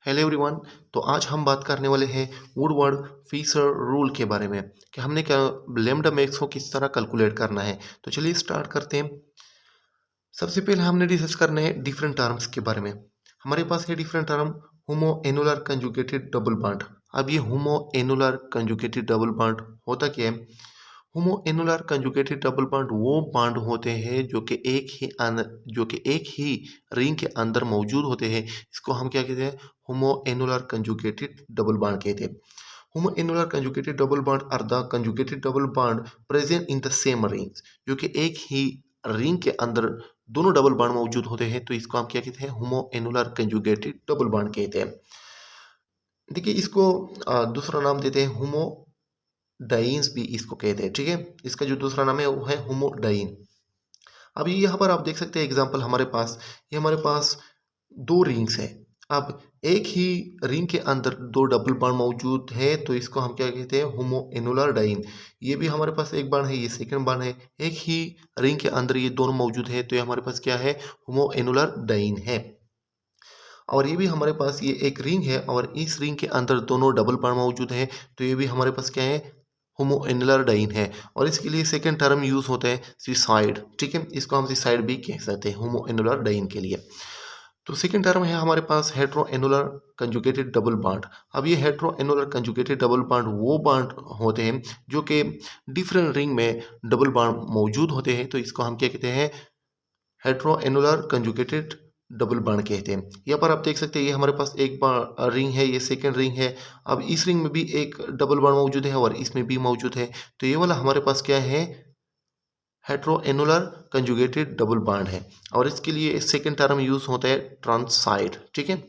Hello everyone. तो आज हम बात करने वाले हैं वुडवर्ड फिशर रूल के बारे में कि हमने क्या लैम्ब्डा मैक्स को किस तरह कैलकुलेट करना है। तो चलिए स्टार्ट करते हैं। सबसे पहले हमने डिस्कस करना है डिफरेंट टर्म्स के बारे में। हमारे पास है डिफरेंट टर्म होमो एनुलर कंजुगेटेड डबल बॉन्ड। अब ये होमो एनुलर कंजुगेटेड डबल बॉन्ड होता क्या है? होमो एनुलर कंजुगेटेड डबल बॉन्ड वो बॉन्ड होते हैं जो कि एक ही रिंग के अंदर मौजूद होते हैं। इसको हम क्या कहते हैं? Homo annular conjugated double bond कहते हैं। Homo annular conjugated double bond are the conjugated double bond present in the same rings, जो कि एक ही रिंग के अंदर दोनों डबल बॉन्ड मौजूद होते हैं। तो इसको हम क्या कहते हैं? Homo annular conjugated double bond कहते हैं। देखिए इसको दूसरा नाम देते हैं होमो डाइन्स भी इसको कहते हैं। ठीक है, इसका जो दूसरा नाम है वो है होमोडाइन। अभी यहाँ पर आप देख सकते हैं एग्जांपल हमारे पास दो रिंग्स है। अब एक ही रिंग के अंदर दो डबल बॉन्ड मौजूद है, तो इसको हम क्या कहते हैं? Homo annular dine. ये भी हमारे पास एक बॉन्ड है, ये सेकंड बॉन्ड है। एक ही रिंग के अंदर ये दोनों मौजूद है, तो ये हमारे पास क्या है? होमो एनुलर डाइन है। और ये भी हमारे पास ये एक रिंग है और इस रिंग के अंदर दोनों डबल बॉन्ड मौजूद है, तो ये भी हमारे पास क्या है? होमो एनुलर डाइन है। और इसके लिए सेकंड टर्म यूज होता है सिसाइड। ठीक है, इसको हम सिसाइड भी कह सकते हैं होमो एनुलर डाइन के लिए। तो सेकंड टर्म है हमारे पास hetero annular conjugated double bond. अब ये hetero annular conjugated double bond वो बॉन्ड होते हैं जो कि डिफरेंट रिंग में डबल बॉन्ड मौजूद होते हैं, तो इसको हम क्या कहते हैं? Hetero annular conjugated double bond कहते हैं। यहाँ पर आप देख सकते हैं ये हमारे पास एक रिंग है, ये सेकंड रिंग है। अब इस रिंग में भी एक डबल बॉन्ड मौजूद है और इसमें भी मौजूद है, तो ये वाला हमारे पास क्या है? Hetero annular conjugated double bond है। और इसके लिए सेकंड टर्म यूज होता है ट्रांसाइड। ठीक है,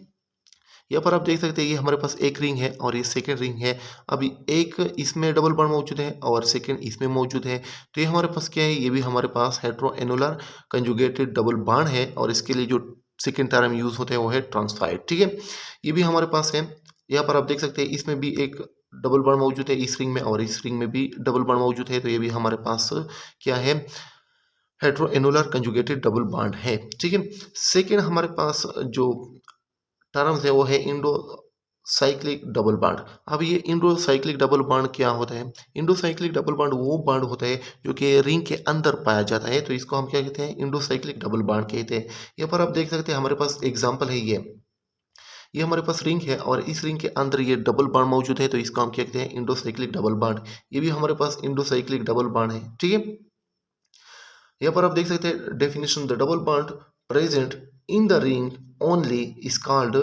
यहाँ पर आप देख सकते हैं ये हमारे पास एक रिंग है और ये सेकंड रिंग है। अभी एक इसमें डबल बॉन्ड मौजूद है और सेकंड इसमें मौजूद है, तो ये हमारे पास क्या है? ये भी हमारे पास hetero annular conjugated double bond है और इसके लिए जो सेकंड टर्म यूज होते हैं वो है ट्रांसफाइड। ठीक है, ये भी हमारे पास है। यहाँ पर आप देख सकते हैं इसमें भी एक डबल बॉन्ड मौजूद है इस रिंग में और इस रिंग में भी डबल बॉन्ड मौजूद है, तो ये भी हमारे पास क्या है? Hetero annular conjugated double bond है। ठीक है, सेकेंड हमारे पास जो टर्म्स है वो है इंडो साइक्लिक डबल बॉन्ड। अब ये इंडो साइक्लिक डबल बॉन्ड क्या होता है? इंडो साइक्लिक डबल बॉन्ड वो बॉन्ड होता है जो कि रिंग के अंदर पाया जाता है, तो इसको हम क्या कहते हैं? इंडो साइक्लिक डबल बॉन्ड कहते हैं। यहाँ पर आप देख सकते हैं हमारे पास एग्जांपल है ये हमारे पास रिंग है और इस रिंग के अंदर ये डबल बॉन्ड मौजूद है, तो इसको हम क्या कहते हैं? Endo cyclic double bond. ये भी हमारे पास इंडो साइक्लिक डबल बॉन्ड है। ठीक है, यहाँ पर आप देख सकते हैं definition, the double bond present in the ring only is called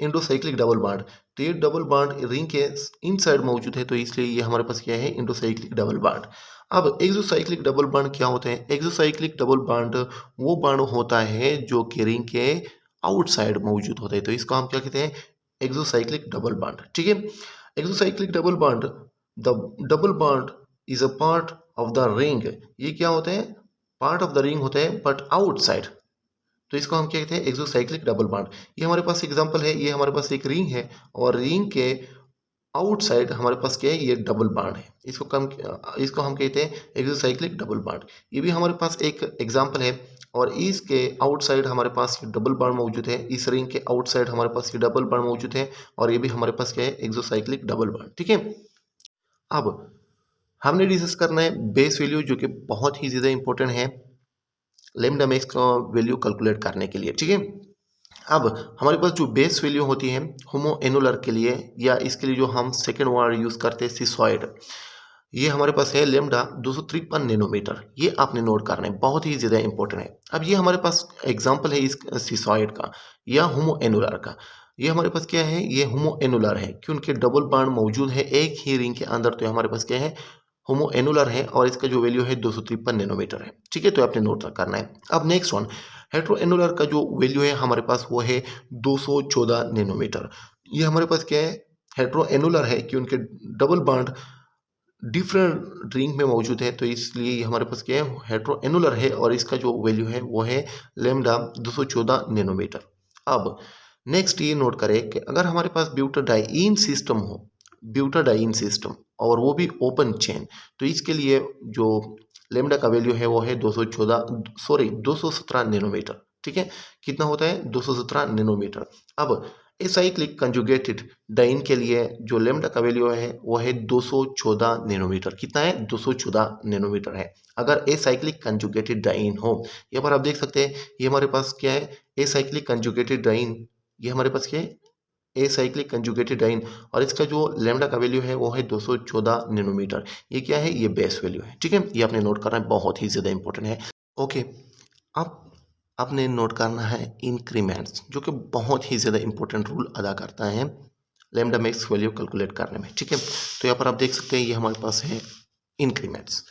endocyclic double bond. तो ये डबल बॉन्ड रिंग के इनसाइड मौजूद है, तो इसलिए ये हमारे पास क्या है? Endocyclic double bond. अब एक्सोसाइक्लिक डबल बॉन्ड क्या होते हैं? एक्सोसाइक्लिक डबल बॉन्ड वो बॉन्ड होता है जो कि रिंग के आउटसाइड मौजूद होता है, तो इसको हम क्या कहते हैं? Exocyclic double bond. ठीक है, exocyclic double bond, the double bond is a part of the ring. ये क्या होते हैं? पार्ट ऑफ द रिंग होता है बट आउटसाइड, तो इसको हम क्या कहते हैं? Exocyclic double bond. ये हमारे पास एग्जांपल है, ये हमारे पास एक रिंग है और रिंग के आउटसाइड हमारे पास क्या है? ये डबल बॉन्ड है। इसको हम कहते हैं एक्सोसाइक्लिक डबल बॉन्ड। ये भी हमारे पास एक एग्जांपल है और इसके आउटसाइड हमारे पास ये डबल बॉन्ड मौजूद है। इस रिंग के आउटसाइड हमारे पास ये डबल बॉन्ड मौजूद है और ये भी हमारे पास क्या है? Exocyclic double bond. ठीक है, अब हमने डिस्कस करना है बेस वैल्यू, जो कि बहुत ही ज़्यादा इंपॉर्टेंट है लैम्ब्डा मैक्स का वैल्यू कैलकुलेट करने के लिए। ठीक है, अब हमारे पास जो बेस वैल्यू होती है होमो एनुलर के लिए, या इसके लिए जो हम सेकेंड वर्ड यूज़ करते हैं सिसॉइड, ये हमारे पास है लेमडा 253 नैनोमीटर। ये आपने नोट करना है, बहुत ही ज़्यादा इंपॉर्टेंट है। अब ये हमारे पास एग्जांपल है इस सिसॉइड का या होमो एनुलर का। ये हमारे पास क्या है? ये होमो एनुलर है क्योंकि डबल बॉन्ड मौजूद है एक ही रिंग के अंदर, तो हमारे पास क्या है? होमो एनुलर है और इसका जो वैल्यू है 253 नैनोमीटर है। ठीक है, तो आपने नोट करना है। अब नेक्स्ट वन, हेट्रो एनुलर का जो वैल्यू है हमारे पास वो है 214 नैनोमीटर। ये हमारे पास क्या है? हेट्रो एनुलर है क्योंकि डबल बॉन्ड डिफरेंट रिंग में मौजूद है, तो इसलिए ये हमारे पास क्या है? हेट्रो एनुलर है और इसका जो वैल्यू है वो है लेमडा 214 नैनोमीटर। अब नेक्स्ट ये नोट करें कि अगर हमारे पास ब्यूटाडाइन सिस्टम हो, ब्यूटाडाइन सिस्टम और वो भी ओपन चेन, तो इसके लिए जो लेमडा का वैल्यू है वो है 217 नैनोमीटर। ठीक है, कितना होता है? 217 नैनोमीटर। अब एसाइक्लिक कंजुगेटेड डाइन के लिए जो लेमडा का वैल्यू है वो है 214 नैनोमीटर। कितना है? 214 नैनोमीटर है। अगर एसाइक्लिक कंजुगेटेड डाइन हो, यहाँ पर आप देख सकते हैं ये हमारे पास क्या है, एसाइक्लिक कंजुगेटेड डाइन, ये हमारे पास क्या है, एसाइक्लिक कंजुगेटेड डाइन, और इसका जो लेमडा का वैल्यू है वो है 214 नैनोमीटर। ये क्या है? ये बेस वैल्यू है। ठीक है, ये आपने नोट करना है, बहुत ही ज़्यादा इंपॉर्टेंट है। ओके, अब आपने नोट करना है इंक्रीमेंट्स, जो कि बहुत ही ज़्यादा इंपॉर्टेंट रोल अदा करता है लैम्डा मैक्स वैल्यू कैलकुलेट करने में। ठीक है, तो यहाँ पर आप देख सकते हैं ये हमारे पास है इंक्रीमेंट्स।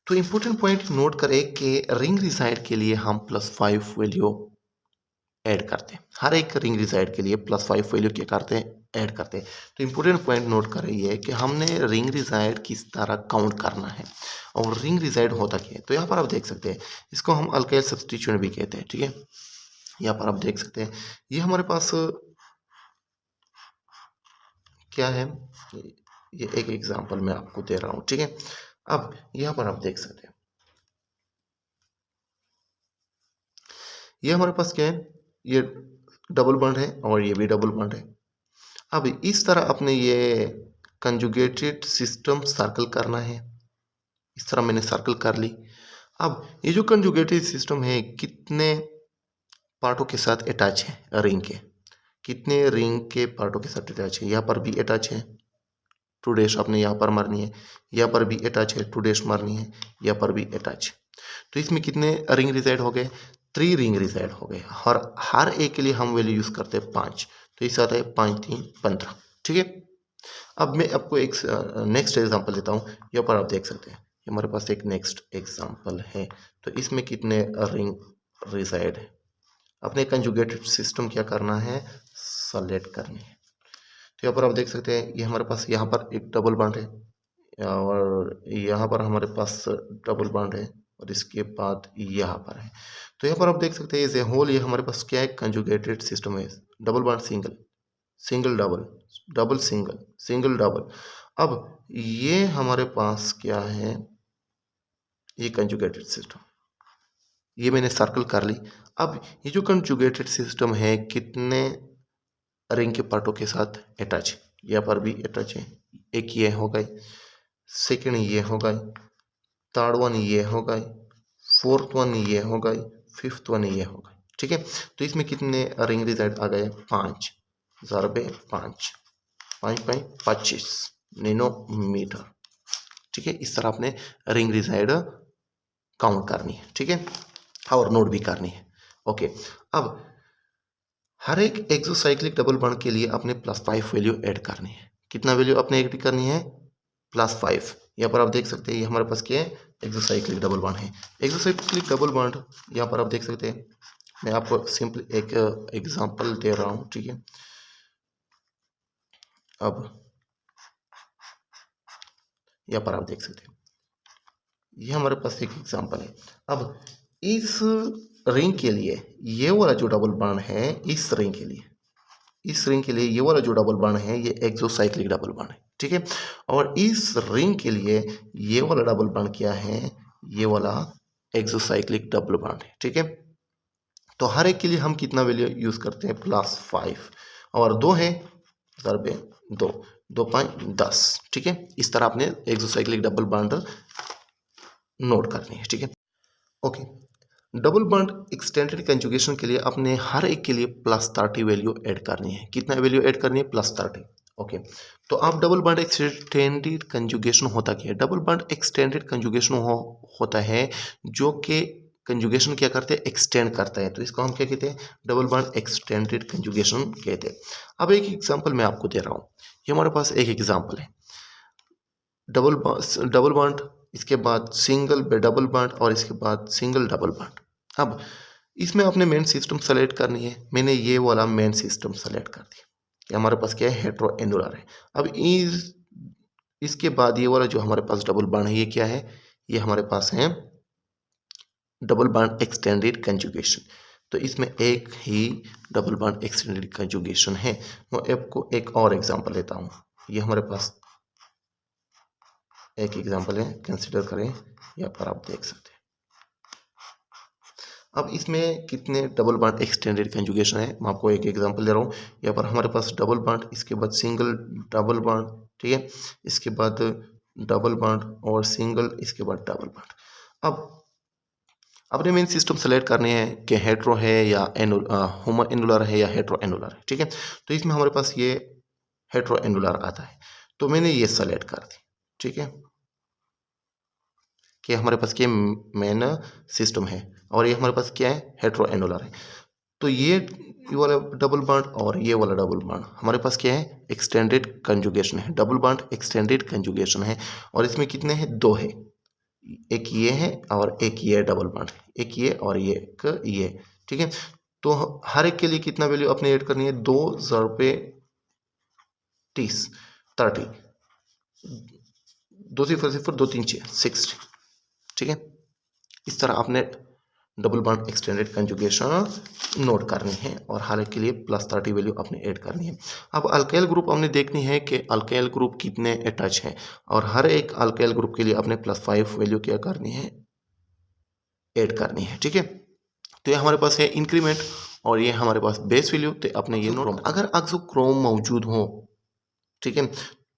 तो इंपॉर्टेंट पॉइंट नोट करें कि रिंग रिजाइड के लिए हम +5 वैल्यू ऐड करते हैं। हर एक रिंग रिजाइड के लिए +5 वैल्यू क्या करते हैं? ऐड करते हैं। तो इंपॉर्टेंट पॉइंट नोट कर रही है कि हमने रिंग रिजाइड किस तरह काउंट करना है और रिंग रिजाइड होता क्या है। तो यहाँ पर आप देख सकते हैं इसको हम अल्काइल सब्स्टिट्यूशन भी कहते हैं। ठीक है, यहाँ पर आप देख सकते हैं ये हमारे पास क्या है, ये एक एग्जांपल मैं आपको दे रहा हूँ। ठीक है, अब यहाँ पर आप देख सकते हैं ये हमारे पास क्या है, ये डबल बॉन्ड है और ये भी डबल बॉन्ड है। अब इस तरह अपने ये कंजुगेटेड सिस्टम सर्कल करना है। इस तरह मैंने सर्कल कर ली। अब ये जो कंजुगेटेड सिस्टम है कितने पार्टों के साथ अटैच है? रिंग के कितने रिंग के पार्टों के साथ अटैच है? यहाँ पर भी अटैच है, 2 डैश आपने यहाँ पर मारनी है, यहाँ पर भी अटैच है, 2 डैश मारनी है, यहाँ पर भी अटैच। तो इसमें कितने रिंग रिजाइड हो गए? 3 रिंग रिजाइड हो गए, और हर एक के लिए हम वैल्यू यूज़ करते हैं 5। तो इस आता है 5 3 15। ठीक है, अब मैं आपको एक नेक्स्ट एग्जांपल देता हूँ। यहाँ पर आप देख सकते हैं हमारे पास एक नेक्स्ट एग्जांपल है। तो इसमें कितने रिंग रिजाइड है? अपने कंजुगेटेड सिस्टम क्या करना है? सेलेक्ट करनी है। तो यहाँ पर आप देख सकते हैं ये हमारे पास यहाँ पर एक डबल बॉन्ड है और यहाँ पर हमारे पास डबल बॉन्ड है और इसके बाद यहाँ पर है। तो यहाँ पर आप देख सकते हैं एज ए होल ये हमारे पास क्या है? कंजुगेटेड सिस्टम है। Double bond single, single double, double single, single double. अब ये हमारे पास क्या है? ये कंजुगेटेड सिस्टम, ये मैंने सर्कल कर ली। अब ये जो कंजुगेटेड सिस्टम है कितने रिंग के पार्टों के साथ अटैच है? यहाँ पर भी अटैच है। एक ये हो गई, सेकंड ये हो गई, थर्ड वन ये हो गई, फोर्थ वन ये हो गई, फिफ्थ वन ये हो गई। ठीक है, तो इसमें कितने रिंग रिजाइड आ गए? 5 ज़रबे 5, 5 25 नैनोमीटर। ठीक है, इस तरह आपने रिंग रिजाइड काउंट करनी है। ठीक है, और नोट भी करनी है। ओके, अब हर एक एक्सोसाइक्लिक डबल बॉन्ड के लिए अपने +5 वैल्यू ऐड करनी है। कितना वैल्यू अपने ऐड करनी है? +5। यहाँ पर आप देख सकते हैं ये हमारे पास क्या है? एक्सोसाइक्लिक डबल बॉन्ड है। एक्सोसाइक्लिक डबल बॉन्ड यहाँ पर आप देख सकते हैं, मैं आपको सिंपल एक एग्जांपल दे रहा हूँ। ठीक है, अब यहाँ पर आप देख सकते हैं ये हमारे पास एक एग्जांपल है। अब इस रिंग के लिए ये वाला जो डबल बॉन्ड है, इस रिंग के लिए, इस रिंग के लिए ये वाला जो डबल बॉन्ड है ये एक्सोसाइक्लिक डबल बॉन्ड है। ठीक है, और इस रिंग के लिए ये वाला डबल बॉन्ड क्या है? ये वाला एक्सोसाइक्लिक डबल बॉन्ड है। ठीक है, तो हर एक के लिए हम कितना वैल्यू यूज करते हैं? +5, और 2 है ज़रबे 2, 2 5 10। ठीक है, इस तरह आपने एक्सोसाइक्लिक डबल बॉन्ड नोट करनी है। ठीक है, okay, double bond extended conjugation के लिए अपने हर एक के लिए +30 वैल्यू ऐड करनी है। कितना वैल्यू ऐड करनी है? +30। ओके, तो आप डबल बॉन्ड एक्सटेंडेड कंजुगेशन होता क्या है? डबल बॉन्ड एक्सटेंडेड कंजुगेशन होता है जो कि कंजुगेशन क्या करते हैं? एक्सटेंड करता है। तो इसको हम क्या कहते हैं? डबल बॉन्ड एक्सटेंडेड कंजुगेशन कहते हैं। अब एक एग्जांपल मैं आपको दे रहा हूँ। ये हमारे पास एक एग्जांपल है, डबल बॉन्ड, इसके बाद सिंगल डबल बॉन्ड और इसके बाद सिंगल डबल बॉन्ड। अब इसमें आपने मेन सिस्टम सेलेक्ट करनी है। मैंने ये वाला मेन सिस्टम सेलेक्ट कर दिया। ये हमारे पास क्या है? हेटेरो एनुलर है। अब इसके बाद ये वाला जो हमारे पास डबल बॉन्ड है ये क्या है? ये हमारे पास है डबल बॉन्ड एक्सटेंडेड कंजुगेशन। तो इसमें एक ही डबल बॉन्ड एक्सटेंडेड कंजुगेशन है। मैं आपको एक और एग्जांपल लेता हूँ। ये हमारे पास एक एग्जांपल है, कंसिडर करें। यहाँ पर आप देख सकते हैं। अब इसमें कितने डबल बॉन्ड एक्सटेंडेड कंजुगेशन है, मैं आपको एक एग्जांपल दे रहा हूँ। यहाँ पर हमारे पास डबल बॉन्ड, इसके बाद सिंगल डबल बॉन्ड, ठीक है, इसके बाद डबल बॉन्ड और सिंगल, इसके बाद डबल बॉन्ड। अब अपने मेन सिस्टम सेलेक्ट करने हैं कि हेट्रो है या होमो एनुलर है या हेट्रो एनुलर है, ठीक है। तो इसमें हमारे पास ये हेट्रो एनुलर आता है, तो मैंने ये सेलेक्ट कर दी, ठीक है, कि हमारे पास ये मेन सिस्टम है और ये हमारे पास क्या है, हेट्रो एनुलर है। तो ये वाला डबल बॉन्ड और ये वाला डबल बॉन्ड हमारे पास क्या है, एक्सटेंडेड कंजुगेशन है, डबल बॉन्ड एक्सटेंडेड कंजुगेशन है। और इसमें कितने हैं, दो है, एक ये है और एक ये डबल बॉन्ड है, एक ये और ये एक ये, ठीक है। तो हर एक के लिए कितना वैल्यू अपने ऐड करनी है, 2 ज़रबे 30 30, 2 0 0 2 3 6 60, ठीक है। इस तरह आपने double bond extended conjugation note करनी है और हर एक के लिए +30 वैल्यू अपने ऐड करनी है। अब अल्काइल ग्रुप हमने देखनी है कि अल्काइल ग्रुप कितने अटैच हैं और हर एक अल्काइल ग्रुप के लिए अपने +5 वैल्यू क्या करनी है, ऐड करनी है, ठीक है। तो ये हमारे पास है इंक्रीमेंट और ये हमारे पास बेस वैल्यू, तो अपने ये नोट। अगर अक्सोक्रोम मौजूद हो, ठीक है,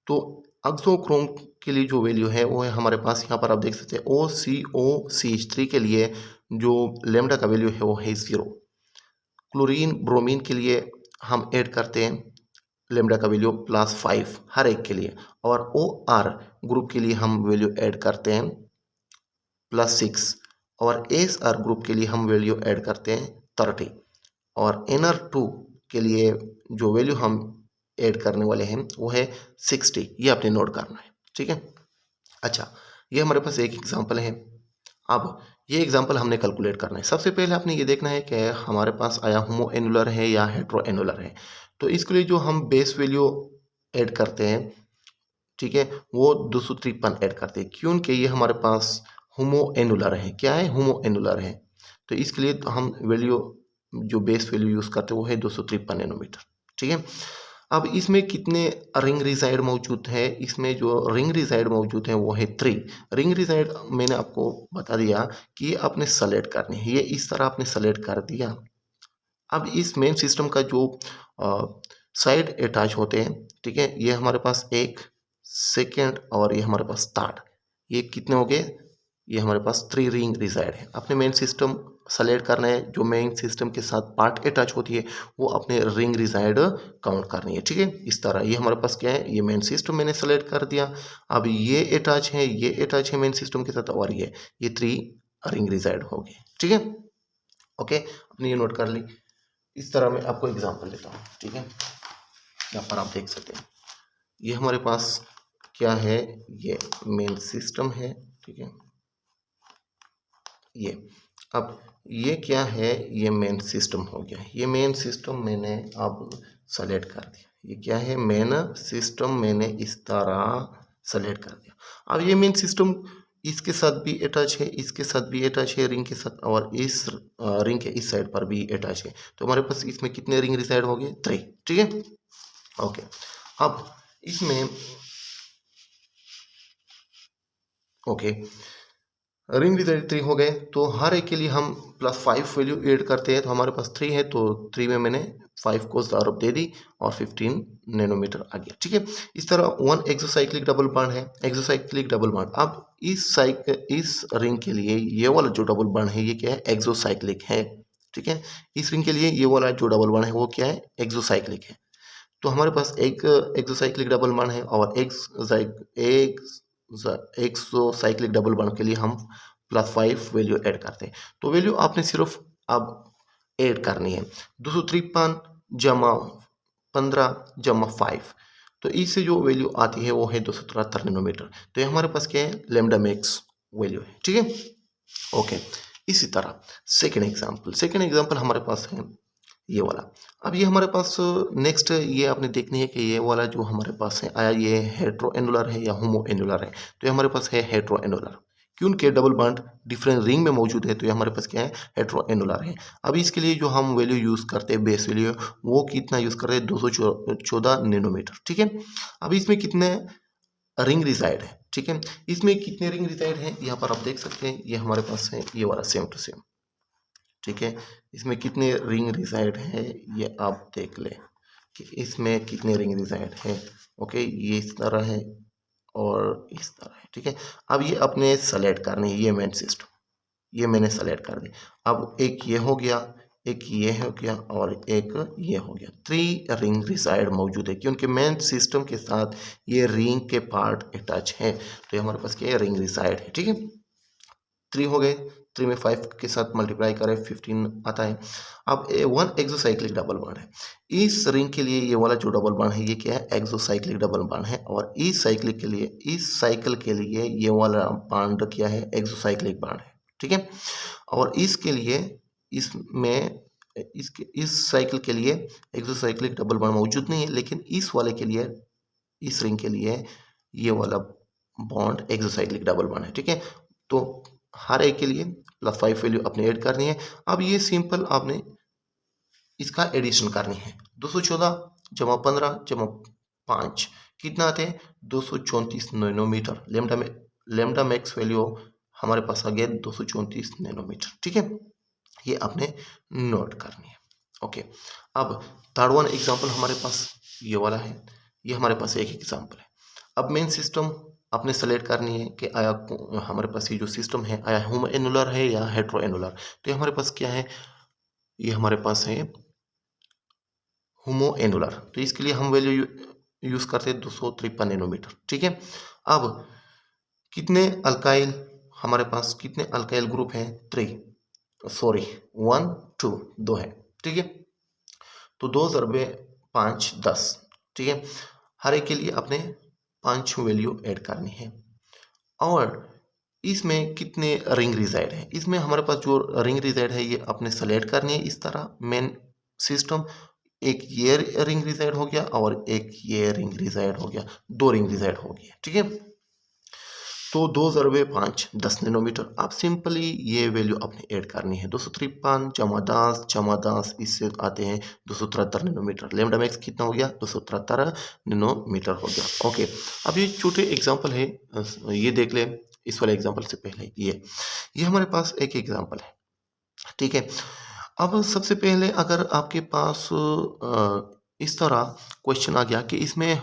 तो अक्सोक्रोम के लिए जो वैल्यू है वो है हमारे पास, यहाँ पर आप देख सकते हैं OCOCH3 के लिए जो लेमडा का वैल्यू है वो है 0। क्लोरीन ब्रोमीन के लिए हम ऐड करते हैं लेमडा का वैल्यू +5 हर एक के लिए, और OR ग्रुप के लिए हम वैल्यू ऐड करते हैं +6, और SR ग्रुप के लिए हम वैल्यू ऐड करते हैं 30, और NR2 के लिए जो वैल्यू हम ऐड करने वाले हैं वो है 60। ये आपने नोट करना है, ठीक है। अच्छा, ये हमारे पास एक एग्जांपल है। अब ये एग्जांपल हमने कैलकुलेट करना है। सबसे पहले आपने ये देखना है कि हमारे पास आया होमो एनुलर है या हेट्रो एनुलर है। तो इसके लिए जो हम बेस वैल्यू ऐड करते हैं, ठीक है, वो 253 ऐड करते हैं, क्योंकि ये हमारे पास होमो एनुलर है। क्या है, होमो एनुलर है। तो इसके लिए तो हम वैल्यू जो बेस वैल्यू यूज़ करते हैं वो है 253 नैनोमीटर, ठीक है। अब इसमें कितने रिंग रिजाइड मौजूद है, इसमें जो रिंग रिजाइड मौजूद है वो है 3। रिंग रिजाइड मैंने आपको बता दिया कि ये आपने सेलेक्ट करनी है, ये इस तरह आपने सेलेक्ट कर दिया। अब इस मेन सिस्टम का जो साइड अटैच होते हैं, ठीक है, ये हमारे पास एक, सेकेंड और ये हमारे पास थर्ड, ये कितने हो गए, ये हमारे पास 3 रिंग रिजाइड है। अपने मेन सिस्टम सेलेक्ट करना है, जो मेन सिस्टम के साथ पार्ट अटैच होती है वो अपने रिंग रिजाइड काउंट करनी है, ठीक है। इस तरह ये हमारे पास क्या है, ये मेन सिस्टम मैंने सेलेक्ट कर दिया। अब ये अटैच है, ये अटैच है मेन सिस्टम के साथ, और ये 3 रिंग रिजाइड हो गए, ठीक है। ओके, आपने ये नोट कर ली। इस तरह मैं आपको एग्जांपल देता हूँ, ठीक है। यहाँ पर आप देख सकते हैं ये हमारे पास क्या है, ये मेन सिस्टम है, ठीक है। ये अब ये क्या है, ये मेन सिस्टम हो गया। ये मेन सिस्टम मैंने अब सेलेक्ट कर दिया। ये क्या है, मेन सिस्टम मैंने इस तरह सेलेक्ट कर दिया। अब ये मेन सिस्टम इसके साथ भी अटैच है, इसके साथ भी अटैच है रिंग के साथ, और इस रिंग के इस साइड पर भी अटैच है। तो हमारे पास इसमें कितने रिंग रिसाइड हो गए, 3, ठीक है। ओके, अब इसमें ओके रिंग रिजल्ट 3 हो गए, तो हर एक के लिए हम +5 वैल्यू ऐड करते हैं। तो हमारे पास 3 है, तो 3 में मैंने 5 को ज़रब दे दी और 15 नैनोमीटर आ गया, ठीक है। इस तरह 1 एक्सोसाइक्लिक डबल बॉन्ड है, एक्सोसाइक्लिक डबल बॉन्ड। अब इस रिंग के लिए ये वाला जो डबल बॉन्ड है ये क्या है, एक्सोसाइक्लिक है, ठीक है। इस रिंग के लिए ये वाला जो डबल बॉन्ड है वो क्या है, एक्सोसाइक्लिक है। तो हमारे पास एक एक्सोसाइक्लिक डबल बॉन्ड है और एक्सोसाइक्लिक डबल बॉन्ड के लिए हम +5 वैल्यू ऐड करते हैं। तो वैल्यू आपने सिर्फ अब ऐड करनी है, 253 जमा 15 जमा 5। तो इससे जो वैल्यू आती है वो है 273 नैनोमीटर। तो ये हमारे पास क्या है, लेमडा मैक्स वैल्यू है, ठीक है। ओके, इसी तरह सेकेंड एग्जाम्पल हमारे पास है ये वाला। अब ये हमारे पास नेक्स्ट ये आपने देखनी है कि ये वाला जो हमारे पास है आया, ये हेट्रो एनुलर है या होमो एनुलर है। तो ये हमारे पास है हेट्रो एनुलर, क्योंकि डबल बॉन्ड डिफरेंट रिंग में मौजूद है, तो ये हमारे पास क्या है, हेट्रो एनुलर है। अब इसके लिए जो हम वैल्यू यूज़ करते हैं बेस वैल्यू, वो कितना यूज़ करते हैं, 214 नैनोमीटर, ठीक है। अब इसमें कितने रिंग रिजाइड है, ठीक है। इसमें कितने रिंग रिजाइड है यहाँ पर आप देख सकते हैं, ये हमारे पास है ये वाला सेम टू सेम, ठीक है। इसमें कितने रिंग रिसाइड है ये आप देख लें कि इसमें कितने रिंग रिसाइड है। ओके, ये इस तरह है और इस तरह है, ठीक है। अब ये अपने सेलेक्ट करनी है, ये मेन सिस्टम, ये मैंने सेलेक्ट कर दी। अब एक ये हो गया, एक ये हो गया और एक ये हो गया। 3 रिंग रिसाइड मौजूद है क्योंकि मेन सिस्टम के साथ ये रिंग के पार्ट अटैच है, तो ये हमारे पास क्या है, रिंग रिसाइड है, ठीक है। 3 हो गए, 3 में 5 के साथ मल्टीप्लाई करें 15 आता है। अब 1 एक्सोसाइक्लिक डबल बॉन्ड है। इस रिंग के लिए ये वाला जो डबल बॉन्ड है ये क्या है, एक्सोसाइक्लिक डबल बॉन्ड है। और इस साइक्लिक के लिए, इस साइकिल के लिए ये वाला बॉन्ड क्या है, एक्सोसाइक्लिक बॉन्ड है, ठीक है। और इसके लिए, इसमें इसके इस साइकिल के लिए एक्सोसाइक्लिक डबल बॉन्ड मौजूद नहीं है, लेकिन इस वाले के लिए, इस रिंग के लिए ये वाला बॉन्ड एक्सोसाइक्लिक डबल बॉन्ड है, ठीक है। तो हर एक के लिए +5 वैल्यू अपने ऐड करनी है। अब ये सिंपल आपने इसका एडिशन करनी है। 214 जमा 15 जमा 5 कितना आते हैं, 234 नैनोमीटर। लेमडा मैक्स वैल्यू हमारे पास आ गया 234 नैनोमीटर, ठीक है। ये आपने नोट करनी है। ओके, अब थर्ड वन एग्जांपल हमारे पास ये वाला है, ये हमारे पास एक एग्जांपल है। अब मेन सिस्टम आपने सेलेक्ट करनी है कि आया हमारे पास ये जो सिस्टम है आया होमो एनुलर है या हेट्रो एनुलर। तो ये हमारे पास क्या है, ये हमारे पास है होमो एनुलर। तो इसके लिए हम वैल्यू यूज करते हैं 253 नैनोमीटर, ठीक है। अब कितने अल्काइल हमारे पास, कितने अल्काइल ग्रुप हैं, 3, सॉरी 1 2 2 है, ठीक है। तो 2 ज़रबे 5 10, ठीक है। हर एक के लिए अपने 5 वैल्यू ऐड करनी है। और इसमें कितने रिंग रिजाइड है, इसमें हमारे पास जो रिंग रिजाइड है ये अपने सेलेक्ट करनी है इस तरह मेन सिस्टम। एक ये रिंग रिजाइड हो गया और एक ये रिंग रिजाइड हो गया, 2 रिंग रिजाइड हो गया, ठीक है। तो 2 ज़रबे 5 10 नैनोमीटर। आप सिंपली ये वैल्यू अपने ऐड करनी है। 253 जमा 10 इससे आते हैं 273 नैनोमीटर। लेमडा मैक्स कितना हो गया, 273 नैनोमीटर हो गया। ओके, अब ये छोटे एग्जांपल है, ये देख ले। इस वाले एग्जांपल से पहले ये हमारे पास एक एग्जांपल है, ठीक है। अब सबसे पहले अगर आपके पास इस तरह क्वेश्चन आ गया कि इसमें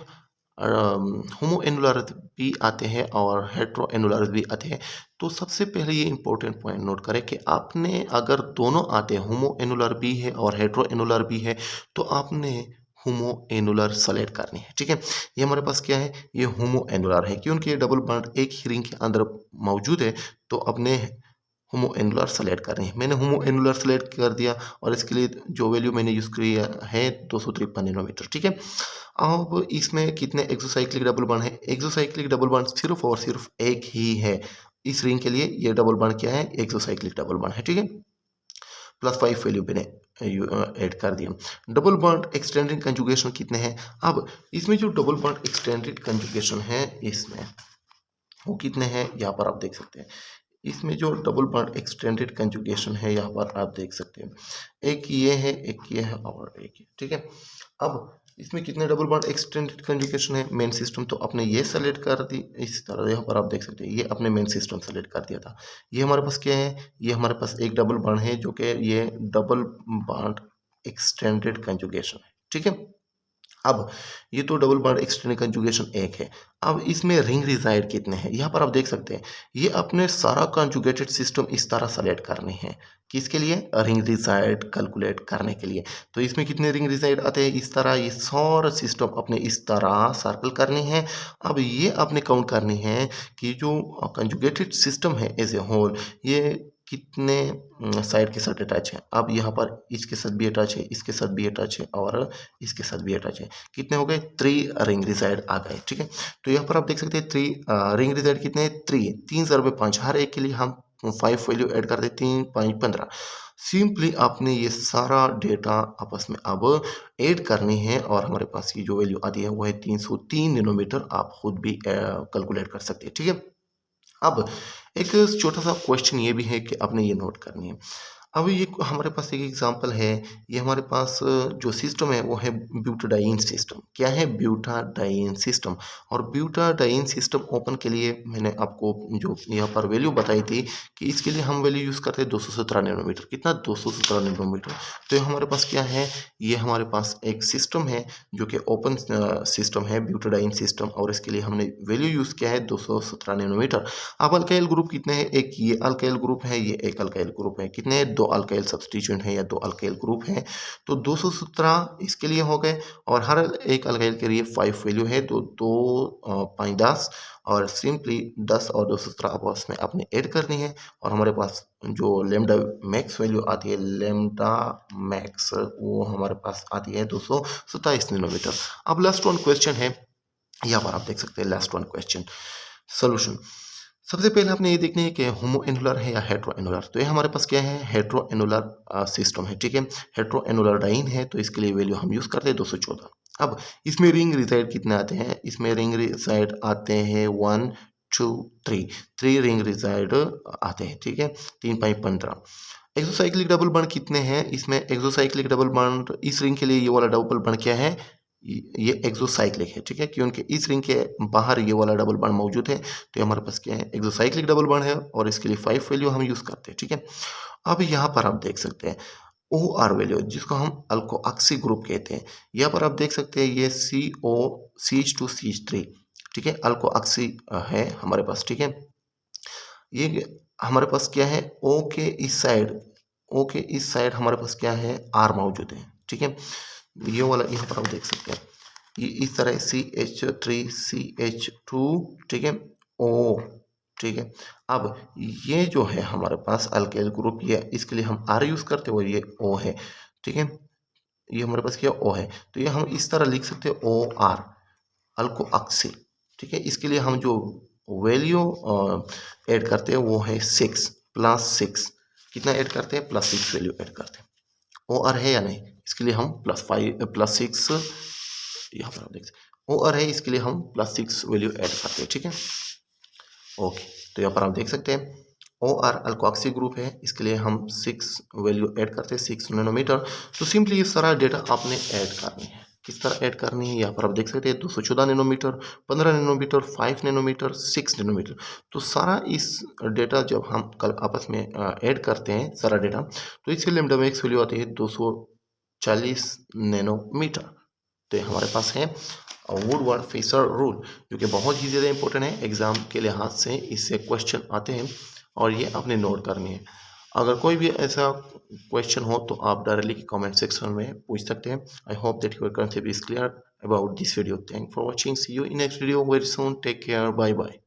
होमो एनुलर भी आते हैं और हेट्रो एनुलर भी आते हैं, तो सबसे पहले ये इंपॉर्टेंट पॉइंट नोट करें कि आपने अगर दोनों आते हैं, होमो एनुलर भी है और हेट्रो एनुलर भी है, तो आपने होमो एनुलर सेलेक्ट करनी है, ठीक है। ये हमारे पास क्या है, ये होमो एनुलर है क्योंकि ये डबल बॉन्ड एक ही रिंग के अंदर मौजूद है, तो अपने होमो एनुलर सेलेक्ट करनी है। मैंने होमो एनुलर सेलेक्ट कर दिया और इसके लिए जो वैल्यू मैंने यूज़ किया है 253 नैनोमीटर, ठीक है। अब इसमें कितने एक्सोसाइक्लिक डबल बॉन्ड है, एक्सोसाइक्लिक डबल बॉन्ड सिर्फ और सिर्फ एक ही है। इस रिंग के लिए ये डबल बॉन्ड क्या है, एक्सोसाइक्लिक डबल बॉन्ड है, ठीक है। +5 वैल्यू मैंने ऐड कर दिया। डबल बॉन्ड एक्सटेंडेड कंजुगेशन कितने हैं, अब इसमें जो डबल बॉन्ड एक्सटेंडेड कंजुगेशन है इसमें वो कितने हैं, यहाँ पर आप देख सकते हैं। इसमें जो डबल बॉन्ड एक्सटेंडेड कंजुगेशन है यहाँ पर आप देख सकते हैं, एक ये है, एक ये है और एक ये, ठीक है। अब इसमें कितने डबल बॉन्ड एक्सटेंडेड कंजुगेशन है, मेन सिस्टम तो आपने ये सेलेक्ट कर दी। इस तरह यहाँ पर आप देख सकते हैं ये अपने मेन सिस्टम सेलेक्ट कर दिया था। ये हमारे पास क्या है, ये हमारे पास एक डबल बॉन्ड है जो कि ये डबल बॉन्ड एक्सटेंडेड कंजुगेशन है, ठीक है। अब ये तो डबल बॉन्ड एक्सटेंडेड कंजुगेशन एक है। अब इसमें रिंग रिजाइड कितने हैं, यहाँ पर आप देख सकते हैं। ये अपने सारा कंजुगेटेड सिस्टम इस तरह सेलेक्ट करने हैं, किसके लिए, रिंग रिजाइड कैलकुलेट करने के लिए। तो इसमें कितने रिंग रिजाइड आते हैं, इस तरह ये सारा सिस्टम अपने इस तरह सर्कल करनी है। अब ये आपने काउंट करनी है कि जो कंजुगेटेड सिस्टम है एज ए होल, ये कितने साइड के साथ अटैच है। अब यहाँ पर इसके साथ भी अटैच है, इसके साथ भी अटैच है और इसके साथ भी अटैच है। कितने हो गए, 3 रिंग रिजाइड आ गए, ठीक है। तो यहाँ पर आप देख सकते हैं 3 रिंग रिजाइड कितने हैं, 3 ज़रबे 5, हर एक के लिए हम 5 वैल्यू ऐड कर देते हैं, 3 5 15। सिंपली आपने ये सारा डेटा आपस में अब ऐड करनी है और हमारे पास ये जो वैल्यू आती है वो है 303 नैनोमीटर। आप खुद भी कैलकुलेट कर सकते हैं, ठीक है। अब एक छोटा सा क्वेश्चन ये भी है कि आपने ये नोट करनी है। अब ये हमारे पास एक एग्जांपल है। ये हमारे पास जो सिस्टम है वो है ब्यूटाडाइन सिस्टम। क्या है? Butadiene system. और ब्यूटाडाइन सिस्टम ओपन के लिए मैंने आपको जो यहाँ पर वैल्यू बताई थी कि इसके लिए हम वैल्यू यूज़ करते हैं 217 नैनोमीटर। कितना? 217 नैनोमीटर। तो ये हमारे पास क्या है? ये हमारे पास एक सिस्टम है जो कि ओपन सिस्टम है, ब्यूटाडाइन सिस्टम, और इसके लिए हमने वैल्यू यूज़ किया है 217 नैनोमीटर। अब अल्काइल ग्रुप कितने हैं? एक ये अल्काइल ग्रुप है, ये एक अल्काइल ग्रुप है। कितने हैं? 2 अल्काइल सब्स्टिट्यूएंट है या 2 अल्काइल ग्रुप हैं। तो 217 इसके लिए हो गए, और हर एक अल्काइल के लिए 5 वैल्यू है, तो 2 5 10, और सिंपली 10 और 217 आपस में आपने ऐड करनी है, और हमारे पास जो लैम्डा मैक्स वैल्यू आती है, लैम्डा मैक्स, वो हमारे पास आती है 227 नैनोमीटर। अब लास्ट वन क्वेश्चन है, यहाँ पर आप देख सकते हैं लास्ट वन क्वेश्चन सोल्यूशन। सबसे पहले आपने ये देखना है कि होमो एनुलर है या हेट्रो एनुलर। तो ये हमारे पास क्या है? हेट्रो एनुलर सिस्टम है, ठीक है। हेट्रो एनुलर डाइन है, तो इसके लिए वैल्यू हम यूज़ करते हैं 214। अब इसमें रिंग रिजाइड कितने आते हैं? इसमें रिंग रिजाइड आते हैं 1 2 3, 3 रिंग रिजाइड आते हैं, ठीक है। 3 5 15। एक्सोसाइक्लिक डबल बॉन्ड कितने हैं? इसमें एक्सोसाइक्लिक डबल बॉन्ड इस रिंग के लिए ये वाला डबल बॉन्ड क्या है? ये एक्सोसाइक्लिक है, ठीक है, क्योंकि इस रिंग के बाहर ये वाला डबल बॉन्ड मौजूद है। तो ये हमारे पास क्या है? एक्सोसाइक्लिक डबल बॉन्ड है, और इसके लिए 5 वैल्यू हम यूज़ करते हैं, ठीक है। अब यहाँ पर आप देख सकते हैं ओ आर वैल्यू, जिसको हम अल्कोऑक्सी ग्रुप कहते हैं। यहाँ पर आप देख सकते हैं ये CO CH2CH3, ठीक है, अल्कोऑक्सी है हमारे पास, ठीक है। ये हमारे पास क्या है? ओ के इस साइड हमारे पास क्या है? आर मौजूद है, ठीक है। ये वाला यहाँ पर आप देख सकते हैं, ये इस तरह CH3CH2, ठीक है, O, ठीक है। अब ये जो है हमारे पास अल्काइल ग्रुप, ये इसके लिए हम R यूज़ करते हैं, और ये O है, ठीक है। ये हमारे पास क्या O है, तो ये हम इस तरह लिख सकते हैं OR, अल्कोऑक्सी, ठीक है। इसके लिए हम जो वैल्यू ऐड करते हैं वो है 6 प्लस 6। कितना ऐड करते हैं? प्लस 6 वैल्यू ऐड करते हैं। ओ आर है या नहीं? इसके लिए हम प्लस 6, यहाँ पर आप देख सकते, ओ आर है, इसके लिए हम प्लस 6 वैल्यू ऐड करते हैं, ठीक है। ओके, तो यहाँ पर आप देख सकते हैं ओ आर अल्कोऑक्सी ग्रुप है, इसके लिए हम 6 वैल्यू ऐड करते हैं, 6 नैनोमीटर। तो सिंपली ये सारा डेटा आपने ऐड करनी है। किस तरह ऐड करनी है? यहाँ पर आप देख सकते हैं 214 नैनोमीटर, 15 नैनोमीटर, 5 नैनोमीटर, 6 नैनोमीटर। तो सारा इस डेटा जब हम कल आपस में ऐड करते हैं सारा डेटा, तो इसके लैम्डा मैक्स वैल्यू आती है 240 नैनोमीटर। तो ये हमारे पास है वुडवर्ड फिशर रूल, जो कि बहुत ही ज़्यादा इंपॉर्टेंट है एग्ज़ाम के लिहाज से। इससे क्वेश्चन आते हैं, और ये आपने नोट करनी है। अगर कोई भी ऐसा क्वेश्चन हो तो आप डायरेक्टली कमेंट सेक्शन में पूछ सकते हैं। I hope that your concept is clear about this video. Thanks for watching. See you in next video very soon. Take care. Bye bye.